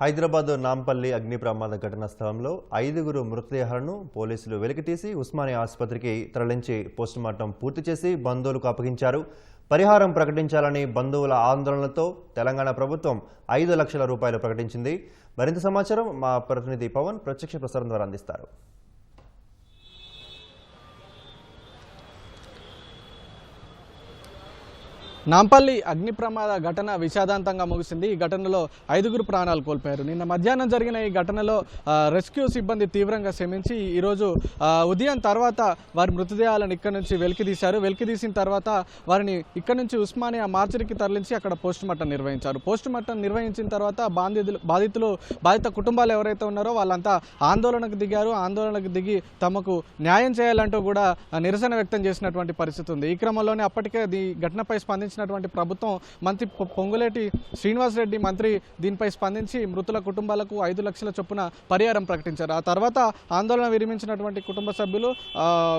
హైదరాబాద్ నాంపల్లి అగ్ని ప్రమాద ఘటన స్థలంలో 5 మృతదేహాలను పోలీసులు వెలికితీసి ఉస్మానియా ఆసుపత్రికి తరలించి పోస్టుమార్టం పూర్తి చేసి బంధువులకు అప్పగించారు. పరిహారం ప్రకటించాలని బంధువుల ఆందోళనలతో తెలంగాణ ప్రభుత్వం 5 లక్షల రూపాయలు ప్రకటించింది. మరింత సమాచారం మా ప్రతినిధి పవన్ ప్రత్యక్ష ప్రసారం ద్వారా అందిస్తారు. నాంపల్లి అగ్ని ప్రమాద ఘటన విషాదాంతంగా ముగిసింది. ఈ ఘటనలో 5 ప్రాణాలు కోల్పోయారు. నిన్న మధ్యాహ్నం జరిగిన ఈ ఘటనలో రెస్క్యూ సిబ్బంది తీవ్రంగా శ్రమించి ఈరోజు ఉదయం తర్వాత వారి మృతదేహాలను ఇక్కడ నుంచి వెలికితీశారు. వెలికితీసిన తర్వాత వారిని ఇక్కడ నుంచి ఉస్మానియా మార్చరికి తరలించి అక్కడ పోస్టుమార్టం నిర్వహించారు. పోస్టుమార్టం నిర్వహించిన తర్వాత బాధిత కుటుంబాలు ఎవరైతే ఉన్నారో వాళ్ళంతా ఆందోళనకు దిగారు. ఆందోళనకు దిగి తమకు న్యాయం చేయాలంటూ కూడా నిరసన వ్యక్తం చేసినటువంటి పరిస్థితి ఉంది. ఈ క్రమంలోనే అప్పటికే ఈ ఘటనపై స్పందించినటువంటి ప్రభుత్వం మంత్రి పొంగులేటి శ్రీనివాసరెడ్డి మంత్రి దీనిపై స్పందించి మృతుల కుటుంబాలకు 5 లక్షల చొప్పున పరిహారం ప్రకటించారు. ఆ తర్వాత ఆందోళన విరమించినటువంటి కుటుంబ సభ్యులు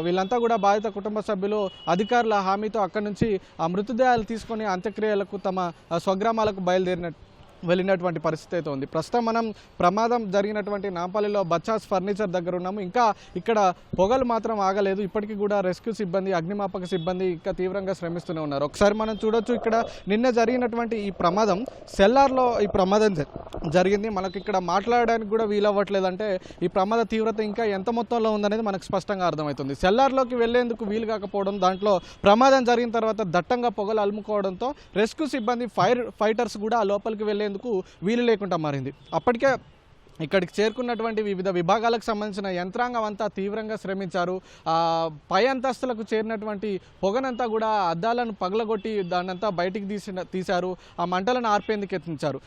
వీళ్ళంతా కూడా బాధిత కుటుంబ సభ్యులు అధికారుల హామీతో అక్కడి నుంచి ఆ మృతదేహాలు తీసుకొని అంత్యక్రియలకు తమ స్వగ్రామాలకు వెళ్ళినటువంటి పరిస్థితి అయితే ఉంది. ప్రస్తుతం మనం ప్రమాదం జరిగినటువంటి నాంపల్లిలో బచ్చాస్ ఫర్నిచర్ దగ్గర ఉన్నాము. ఇంకా ఇక్కడ పొగలు మాత్రం ఆగలేదు. ఇప్పటికీ కూడా రెస్క్యూ సిబ్బంది, అగ్నిమాపక సిబ్బంది ఇంకా తీవ్రంగా శ్రమిస్తూనే ఉన్నారు. ఒకసారి మనం చూడొచ్చు, ఇక్కడ నిన్న జరిగినటువంటి ఈ ప్రమాదం సెల్లార్లో ఈ ప్రమాదం జరిగింది. మనకి ఇక్కడ మాట్లాడడానికి కూడా వీలవ్వట్లేదు. అంటే ఈ ప్రమాద తీవ్రత ఇంకా ఎంత మొత్తంలో ఉందనేది మనకు స్పష్టంగా అర్థమవుతుంది. సెల్లార్లోకి వెళ్లేందుకు వీలు కాకపోవడం, దాంట్లో ప్రమాదం జరిగిన తర్వాత దట్టంగా పొగలు అలుముకోవడంతో రెస్క్యూ సిబ్బంది ఫైటర్స్ కూడా లోపలికి వెళ్లే వీలు లేకుండా మారింది. అప్పటికే ఇక్కడికి చేరుకున్నటువంటి వివిధ విభాగాలకు సంబంధించిన యంత్రాంగం అంతా తీవ్రంగా శ్రమించారు. పై అంతస్తులకు చేరినటువంటి పొగనంతా కూడా అద్దాలను పగలగొట్టి దాన్నంతా బయటికి తీశారు. ఆ మంటలను ఆర్పేందుకు యత్నించారు.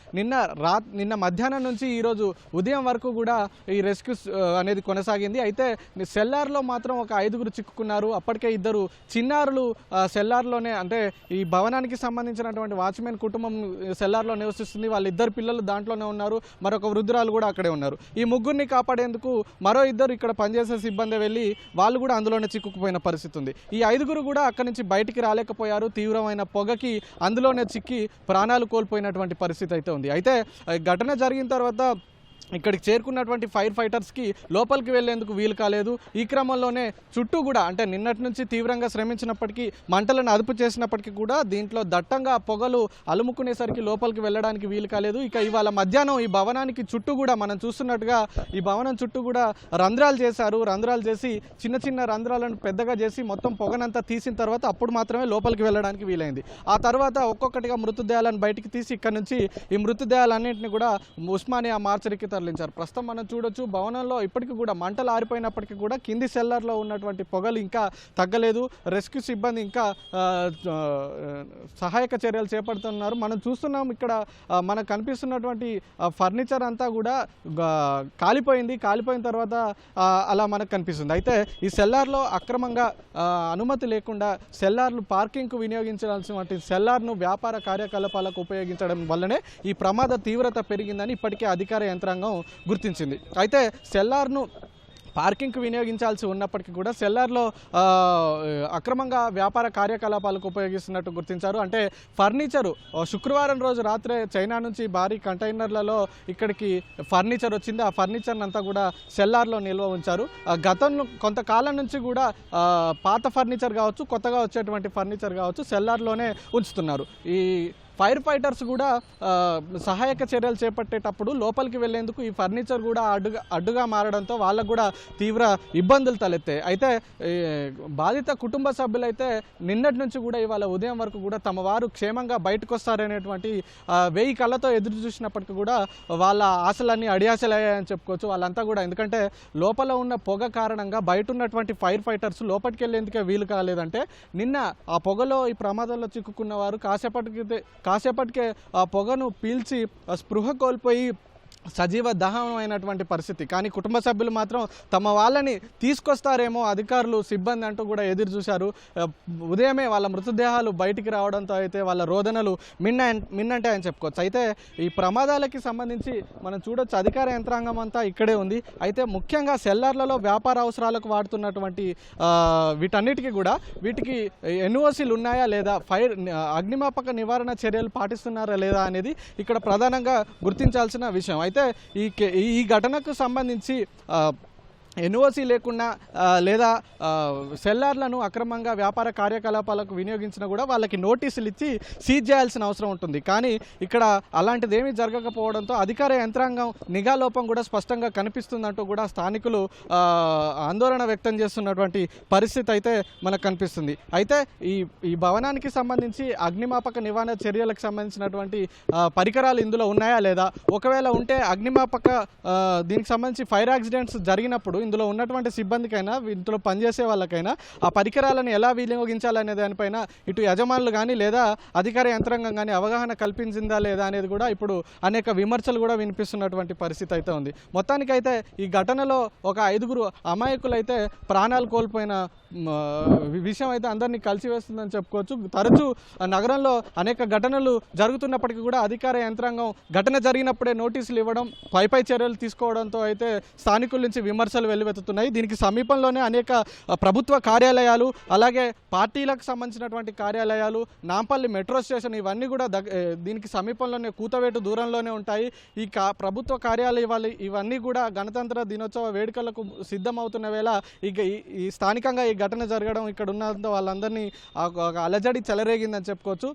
నిన్న మధ్యాహ్నం నుంచి ఈరోజు ఉదయం వరకు కూడా ఈ రెస్క్యూ అనేది కొనసాగింది. అయితే సెల్లార్లో మాత్రం ఒక 5 చిక్కుకున్నారు. అప్పటికే 2 చిన్నారులు సెల్లార్లోనే, అంటే ఈ భవనానికి సంబంధించినటువంటి వాచ్మెన్ కుటుంబం సెల్లార్లో నివసిస్తుంది. వాళ్ళ 2 పిల్లలు దాంట్లోనే ఉన్నారు. మరొక వృద్ధురాలు కూడా ఉన్నారు. ఈ 3 కాపాడేందుకు మరో 2 ఇక్కడ పనిచేసే సిబ్బంది వెళ్ళి వాళ్ళు కూడా అందులోనే చిక్కుకుపోయిన పరిస్థితి ఉంది. ఈ 5 కూడా అక్కడి నుంచి బయటికి రాలేకపోయారు. తీవ్రమైన పొగకి అందులోనే చిక్కి ప్రాణాలు కోల్పోయినటువంటి పరిస్థితి అయితే ఉంది. అయితే ఘటన జరిగిన తర్వాత ఇక్కడికి చేరుకున్నటువంటి ఫైర్ ఫైటర్స్కి లోపలికి వెళ్లేందుకు వీలు కాలేదు. ఈ క్రమంలోనే చుట్టూ కూడా, అంటే నిన్నటి నుంచి తీవ్రంగా శ్రమించినప్పటికీ, మంటలను అదుపు చేసినప్పటికీ కూడా దీంట్లో దట్టంగా పొగలు అలుముకునేసరికి లోపలికి వెళ్ళడానికి వీలు కాలేదు. ఇక ఇవాళ మధ్యాహ్నం ఈ భవనానికి చుట్టూ కూడా మనం చూస్తున్నట్టుగా ఈ భవనం చుట్టూ కూడా రంధ్రాలు చేశారు. రంధ్రాలు చేసి చిన్న చిన్న రంధ్రాలను పెద్దగా చేసి మొత్తం పొగనంతా తీసిన తర్వాత అప్పుడు మాత్రమే లోపలికి వెళ్ళడానికి వీలైంది. ఆ తర్వాత ఒక్కొక్కటిగా మృతదేహాలను బయటికి తీసి ఇక్కడ నుంచి ఈ మృతదేహాలన్నింటినీ కూడా ఉస్మానియా మార్చరికి తరలించారు. ప్రస్తుతం మనం చూడొచ్చు, భవనంలో ఇప్పటికీ కూడా మంటలు ఆరిపోయినప్పటికీ కూడా కింది సెల్లార్లో ఉన్నటువంటి పొగలు ఇంకా తగ్గలేదు. రెస్క్యూ సిబ్బంది ఇంకా సహాయక చర్యలు చేపడుతున్నారు. మనం చూస్తున్నాం ఇక్కడ మనకు కనిపిస్తున్నటువంటి ఫర్నిచర్ అంతా కూడా కాలిపోయింది. కాలిపోయిన తర్వాత అలా మనకు కనిపిస్తుంది. అయితే ఈ సెల్లార్లో అక్రమంగా అనుమతి లేకుండా సెల్లార్లు పార్కింగ్కు వినియోగించాల్సినటువంటి సెల్లార్ను వ్యాపార కార్యకలాపాలకు ఉపయోగించడం వల్లనే ఈ ప్రమాద తీవ్రత పెరిగిందని ఇప్పటికే అధికార యంత్రాంగం గుర్తించింది. అయితే సెల్లార్ను పార్కింగ్కి వినియోగించాల్సి ఉన్నప్పటికీ కూడా సెల్లార్లో అక్రమంగా వ్యాపార కార్యకలాపాలకు ఉపయోగిస్తున్నట్టు గుర్తించారు. అంటే ఫర్నిచరు శుక్రవారం రోజు రాత్రే చైనా నుంచి భారీ కంటైనర్లలో ఇక్కడికి ఫర్నిచర్ వచ్చింది. ఆ ఫర్నిచర్ని అంతా కూడా సెల్లార్లో నిల్వ ఉంచారు. గతంలో కొంతకాలం నుంచి కూడా పాత ఫర్నిచర్ కావచ్చు, కొత్తగా వచ్చేటువంటి ఫర్నిచర్ కావచ్చు సెల్లార్లోనే ఉంచుతున్నారు. ఈ ఫైర్ ఫైటర్స్ కూడా సహాయక చర్యలు చేపట్టేటప్పుడు లోపలికి వెళ్లేందుకు ఈ ఫర్నిచర్ కూడా అడ్డుగా మారడంతో వాళ్ళకు కూడా తీవ్ర ఇబ్బందులు తలెత్తాయి. అయితే బాధిత కుటుంబ సభ్యులైతే నిన్నటి నుంచి కూడా ఇవాళ ఉదయం వరకు కూడా తమ వారు క్షేమంగా బయటకు వస్తారనేటువంటి 1000 కళ్ళతో ఎదురు చూసినప్పటికీ కూడా వాళ్ళ ఆశలన్నీ అడియాశలయ్యాయని చెప్పుకోవచ్చు. వాళ్ళంతా కూడా, ఎందుకంటే లోపల ఉన్న పొగ కారణంగా బయట ఉన్నటువంటి ఫైర్ ఫైటర్స్ లోపలికి వెళ్లేందుకే వీలు కాలేదంటే నిన్న ఆ పొగలో ఈ ప్రమాదంలో చిక్కుకున్న వారు కాసేపటికే ఆ పొగను పీల్చి స్పృహ కోల్పోయి సజీవ దహనమైనటువంటి పరిస్థితి. కానీ కుటుంబ సభ్యులు మాత్రం తమ వాళ్ళని తీసుకొస్తారేమో అధికారులు, సిబ్బంది అంటూ కూడా ఎదురు చూశారు. ఉదయమే వాళ్ళ మృతదేహాలు బయటికి రావడంతో అయితే వాళ్ళ రోదనలు మిన్నంటాయని చెప్పుకోవచ్చు. అయితే ఈ ప్రమాదాలకి సంబంధించి మనం చూడొచ్చు, అధికార యంత్రాంగం అంతా ఇక్కడే ఉంది. అయితే ముఖ్యంగా సెల్లార్లలో వ్యాపార అవసరాలకు వాడుతున్నటువంటి వీటన్నిటికీ కూడా వీటికి ఎన్ఓసీలు ఉన్నాయా లేదా, అగ్నిమాపక నివారణ చర్యలు పాటిస్తున్నారా లేదా అనేది ఇక్కడ ప్రధానంగా గుర్తించాల్సిన విషయం. అయితే ఈ ఘటనకు సంబంధించి ఎన్ఓసి లేకుండా లేదా సెల్లార్లను అక్రమంగా వ్యాపార కార్యకలాపాలకు వినియోగించినా కూడా వాళ్ళకి నోటీసులు ఇచ్చి సీజ్ చేయాల్సిన అవసరం ఉంటుంది. కానీ ఇక్కడ అలాంటిది ఏమీ జరగకపోవడంతో అధికార యంత్రాంగం నిఘా లోపం కూడా స్పష్టంగా కనిపిస్తుందంటూ కూడా స్థానికులు ఆందోళన వ్యక్తం చేస్తున్నటువంటి పరిస్థితి అయితే మనకు కనిపిస్తుంది. అయితే ఈ భవనానికి సంబంధించి అగ్నిమాపక నివారణ చర్యలకు సంబంధించినటువంటి పరికరాలు ఇందులో ఉన్నాయా లేదా, ఒకవేళ ఉంటే అగ్నిమాపక దీనికి సంబంధించి ఫైర్ యాక్సిడెంట్స్ జరిగినప్పుడు ఇందులో ఉన్నటువంటి సిబ్బందికైనా ఇందులో పనిచేసే వాళ్ళకైనా ఆ పరికరాలను ఎలా వినియోగించాలనే దానిపైన ఇటు యజమానులు కానీ లేదా అధికార యంత్రాంగం కానీ అవగాహన కల్పించిందా లేదా అనేది కూడా ఇప్పుడు అనేక విమర్శలు కూడా వినిపిస్తున్నటువంటి పరిస్థితి అయితే ఉంది. మొత్తానికైతే ఈ ఘటనలో ఒక 5 అమాయకులైతే ప్రాణాలు కోల్పోయిన విషయం అయితే అందరినీ కలిసివేస్తుందని చెప్పుకోవచ్చు. తరచూ నగరంలో అనేక ఘటనలు జరుగుతున్నప్పటికీ కూడా అధికార యంత్రాంగం ఘటన జరిగినప్పుడే నోటీసులు ఇవ్వడం, పై చర్యలు తీసుకోవడంతో అయితే స్థానికుల నుంచి విమర్శలు వెల్లువెత్తుతున్నాయి. దీనికి సమీపంలోనే అనేక ప్రభుత్వ కార్యాలయాలు, అలాగే పార్టీలకు సంబంధించినటువంటి కార్యాలయాలు, నాంపల్లి మెట్రో స్టేషన్ ఇవన్నీ కూడా దీనికి సమీపంలోనే కూతవేటు దూరంలోనే ఉంటాయి. ఈ ప్రభుత్వ కార్యాలయాలు ఇవన్నీ కూడా గణతంత్ర దినోత్సవ వేడుకలకు సిద్ధమవుతున్న వేళ ఈ స్థానికంగా ఈ ఘటన జరగడం ఇక్కడ ఉన్న వాళ్ళందరినీ అలజడి చెలరేగిందని చెప్పుకోవచ్చు.